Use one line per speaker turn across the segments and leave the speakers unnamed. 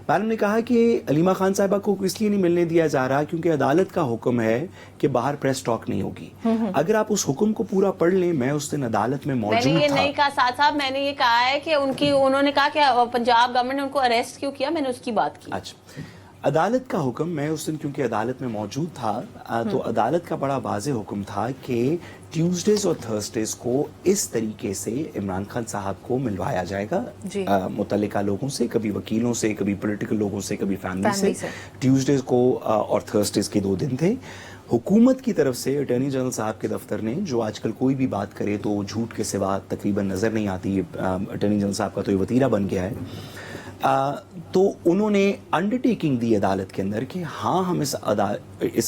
Madam ने कहा कि अलीमा खान साहिबा को इसलिए नहीं मिलने दिया जा रहा क्योंकि अदालत का हुक्म है कि बाहर प्रेस टॉक नहीं होगी। अगर आप उस हुक्म को पूरा पढ़ लें, मैं उस दिन अदालत में मौजूद था।
मैंने ये नहीं कहा साथ साहब, मैंने ये कहा है कि उन्होंने कहा कि पंजाब गवर्नमेंट ने उनको अरेस्ट क्यों किया, मैंने उसकी बात की।
अच्छा, अदालत का हुक्म, मैं उस दिन क्योंकि अदालत में मौजूद था, तो अदालत का बड़ा वाज़ेह हुक्म था कि ट्यूसडेज और थर्सडेज को इस तरीके से इमरान खान साहब को मिलवाया जाएगा मुतल्लिका लोगों से, कभी वकीलों से, कभी पॉलिटिकल लोगों से, कभी फैमिली से। ट्यूसडेज को और थर्सडेज के 2 दिन थे। हुकूमत की तरफ से अटॉर्नी जनरल साहब के दफ्तर ने, जो आजकल कोई भी बात करे तो झूठ के सिवा तकरीबन नज़र नहीं आती, अटॉर्नी जनरल साहब का तो ये वतीरा बन गया है, तो उन्होंने अंडरटेकिंग दी अदालत के अंदर कि हाँ, हम इस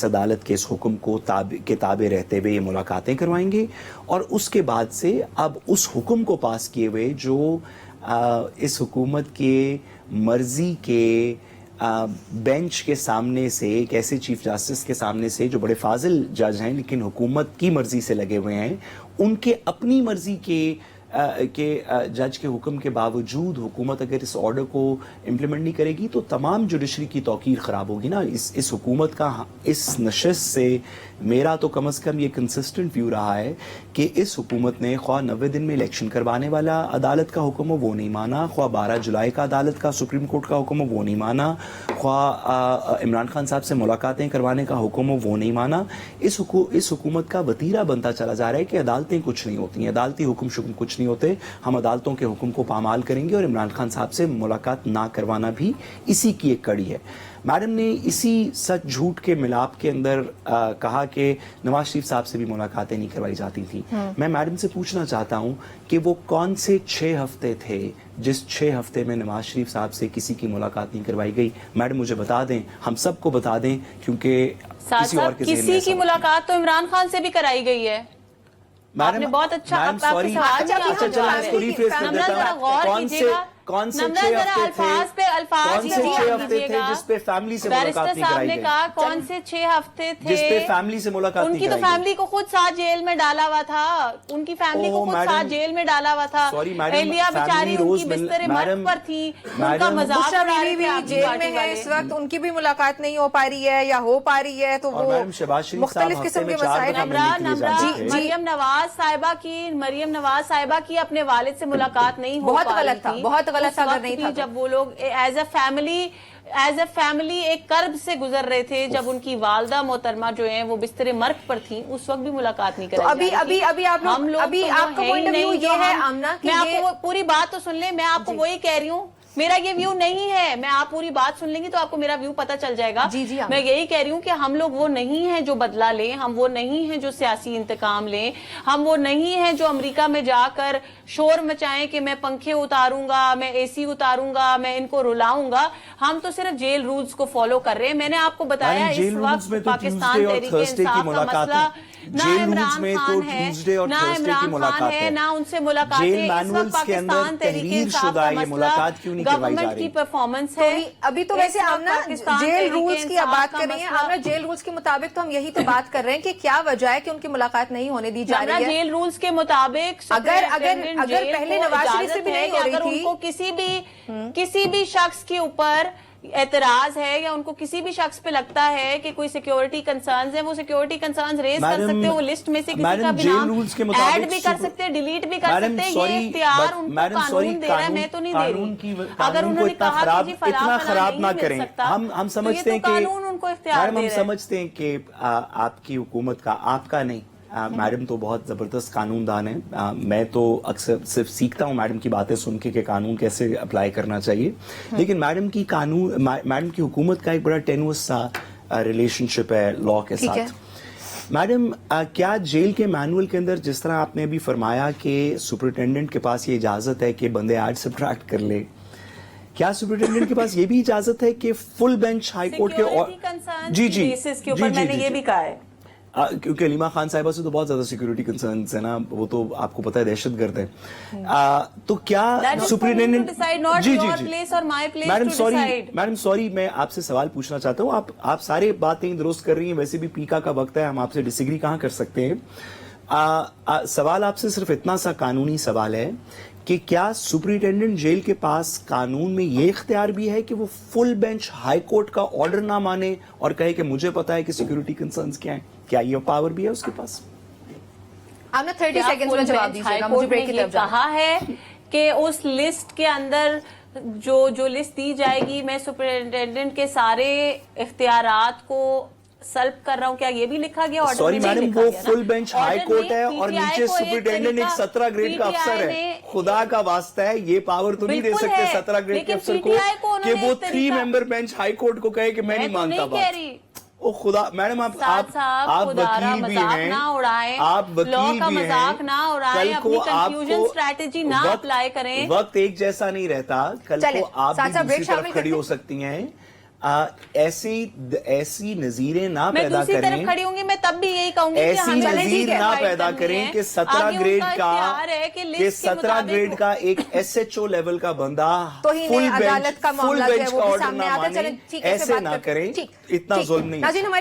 अदालत के इस हुक्म को ताबे रहते हुए ये मुलाकातें करवाएंगे, और उसके बाद से अब उस हुक्म को पास किए हुए जो इस हुकूमत के मर्जी के बेंच के सामने से, एक ऐसे चीफ जस्टिस के सामने से जो बड़े फाजिल जज हैं लेकिन हुकूमत की मर्जी से लगे हुए हैं, उनके अपनी मर्जी के जज के हुक्म के बावजूद हुकूमत अगर इस ऑर्डर को इम्प्लीमेंट नहीं करेगी तो तमाम जुडिशरी की तौकीर ख़राब होगी ना। इस हुकूमत का इस नशस्त से मेरा तो कम अज़ कम ये कंसिस्टेंट व्यू रहा है कि इस हुकूमत ने ख्वाह 90 दिन में इलेक्शन करवाने वाला अदालत का हुक्म हो वो नहीं माना, ख्वाह 12 जुलाई का अदालत का सुप्रीम कोर्ट का हुक्म हो वो नहीं माना, ख्वाह इमरान खान साहब से मुलाकातें करवाने का हुक्म हो वो नहीं माना। इस हुकूमत का वतीरा बनता चला जा रहा है कि अदालतें कुछ नहीं होती हैं, अदालती हुक्म शुक्म कुछ नहीं होते, हम अदालतों के हुक्म को पामाल करेंगे, और इमरान खान साहब से मुलाकात ना करवाना भी इसी की एक कड़ी है। मैडम ने इसी सच झूठ के मिलाप के अंदर कहा कि नवाज शरीफ साहब से भी मुलाकातें नहीं करवाई जाती थी। मैं मैडम से पूछना चाहता हूं कि वो कौन से 6 हफ्ते थे जिस 6 हफ्ते में नवाज शरीफ साहब से किसी की मुलाकात नहीं करवाई गई? मैडम मुझे बता दें, हम सबको बता दें, क्योंकि किसी और के
किसी की मुलाकात तो इमरान खान से भी कराई गई है। आपने बहुत अच्छा
कौन से 6 हफ्ते थे जिस पे फैमिली से मुलाकात नहीं कराई गई?
कहा कौन से 6 हफ्ते थे
जिस पे फैमिली से मुलाकात नहीं
कराई गई? उनकी तो फैमिली को खुद साथ जेल में डाला हुआ था, उनकी फैमिली को खुद साथ जेल में डाला हुआ था। एलिया बेचारी उनकी बिस्तर मौत पर थी, उनका मजाक
जेल में है इस वक्त, उनकी भी मुलाकात नहीं हो पा रही है या हो पा रही है, तो वो मुख्तलिफ किस्म के मसाइल।
मरियम नवाज साहिबा की अपने वालिद से मुलाकात नहीं हो
बहुत गलत था, बहुत गलत था अगर नहीं था।
जब वो लोग एज ए फैमिली एक कर्ब से गुजर रहे थे, जब उनकी वालदा मोहतरमा जो है वो बिस्तरे मर्ग पर थी, उस वक्त भी मुलाकात नहीं कराई।
आपको पॉइंट ऑफ व्यू ये है आमना कि
मैं आपको पूरी बात तो सुन ले, मैं आपको वही कह रही हूँ, मेरा ये व्यू नहीं है। मैं आप पूरी बात सुन लेंगी तो आपको मेरा व्यू पता चल जाएगा। मैं यही कह रही हूँ कि हम लोग वो नहीं हैं जो बदला लें, हम वो नहीं हैं जो सियासी इंतकाम लें, हम वो नहीं हैं जो अमेरिका में जाकर शोर मचाएं कि मैं पंखे उतारूंगा, मैं एसी उतारूंगा, मैं इनको रुलाऊंगा। हम तो सिर्फ जेल रूल्स को फॉलो कर रहे हैं। मैंने आपको बताया इस वक्त पाकिस्तान तहरीके इंसाफ का मसला ना इमरान खान है, ना इमरान खान है, ना उनसे मुलाकातें। इस वक्त पाकिस्तान तहरीके इंसाफ का मसला गवर्नमेंट की परफॉर्मेंस है।
अभी तो वैसे आमना जेल रूल्स की बात कर रही है, आमना जेल रूल्स के मुताबिक तो हम यही तो बात कर रहे हैं कि क्या वजह है कि उनकी मुलाकात नहीं होने दी जा रही है।
जेल रूल्स के मुताबिक
अगर पहले नवाज शरीफ से भी नहीं हो रही थी,
उनको किसी भी शख्स के ऊपर एतराज है या उनको किसी भी शख्स पे लगता है कि कोई सिक्योरिटी कंसर्न्स है, वो सिक्योरिटी कंसर्न्स रेज कर सकते हैं, वो लिस्ट में से किसी का भी नाम ऐड भी कर सकते हैं, डिलीट भी कर सकते हैं। ये इख्तियार उनको कानून दे रहा है, मैं तो नहीं दे रही। अगर उन्होंने कहा कि जी फलां
खराब ना करें, हम समझते हैं कि
कानून उनको इख्तियार दे रहा है।
हम समझते हैं कि आपकी हुकूमत का, आपका नहीं, मैडम तो बहुत ज़बरदस्त कानूनदान है। मैं तो अक्सर सिर्फ सीखता हूँ मैडम की बातें सुन के कि कानून कैसे अप्लाई करना चाहिए, लेकिन मैडम की हुकूमत का एक बड़ा टेनुअस सा रिलेशनशिप है लॉ के साथ। मैडम, क्या जेल के मैनुअल के अंदर जिस तरह आपने अभी फरमाया कि सुपरिटेंडेंट के पास ये इजाज़त है कि बंदे ऐड सब्ट्रैक्ट कर ले, क्या सुपरिटेंडेंट के पास ये भी इजाज़त है कि फुल बेंच हाई कोर्ट के
मैंने ये भी कहा है
क्योंकि अलीमा खान साहिबा से तो बहुत ज्यादा सिक्योरिटी कंसर्न्स है ना, वो तो आपको पता है दहशतगर्द है। तो क्या सुपरिटेंडेंट मैडम सॉरी मैं आपसे सवाल पूछना चाहता हूँ। आप सारे बातें दुरुस्त कर रही हैं, वैसे भी पीका का वक्त है, हम आपसे डिसएग्री कहाँ कर सकते हैं। सवाल आपसे सिर्फ इतना सा कानूनी सवाल है کہ کیا سپرنٹینڈنٹ جیل کے پاس قانون میں یہ اختیار بھی ہے کہ وہ فل بینچ ہائی کورٹ کا آرڈر نہ مانے اور کہے کہ مجھے پتا ہے کہ سیکورٹی کنسرنز کیا ہیں؟ کیا یہ پاور بھی ہے اس کے پاس؟
آپ نے 30 سیکنڈز میں جواب دیجیے گا، مجھے بریک کی طرف جانا
کہا ہے کہ اس لسٹ کے اندر جو لسٹ دی جائے گی میں سپرنٹینڈنٹ کے سارے اختیارات کو سلب کر رہا ہوں، کیا یہ بھی لکھا گیا آرڈر؟
سوری میڈم، وہ فل بینچ ہائی کورٹ ہے اور نیچے سپرنٹینڈنٹ ایک 17 گریڈ کا افسر ہے. خدا کا واسطہ ہے یہ پاور تو نہیں دے سکتے 17 گریڈ کے افسر کو کہ وہ 3 ممبر بینچ ہائی کورٹ کو کہے کہ میں نہیں مانتا بات. او خدا میڈم، آپ وکیل بھی ہیں، آپ وکیل بھی ہیں، کل کو آپ کو وقت ایک جیسا نہیں رہتا، کل کو آپ بھی دوسری طرف کھڑی ہو سکتی ہیں. ایسی نظیریں نہ پیدا کریں،
کھڑی ہوں گی میں تب بھی یہی کہوں گی
ایسی نظیر نہ پیدا کریں کہ 17 گریڈ کا ایک ایس ایچ او لیول کا بندہ فل بینچ کا آرڈر نہ مانے. ایسے نہ کریں، اتنا ظلم نہیں.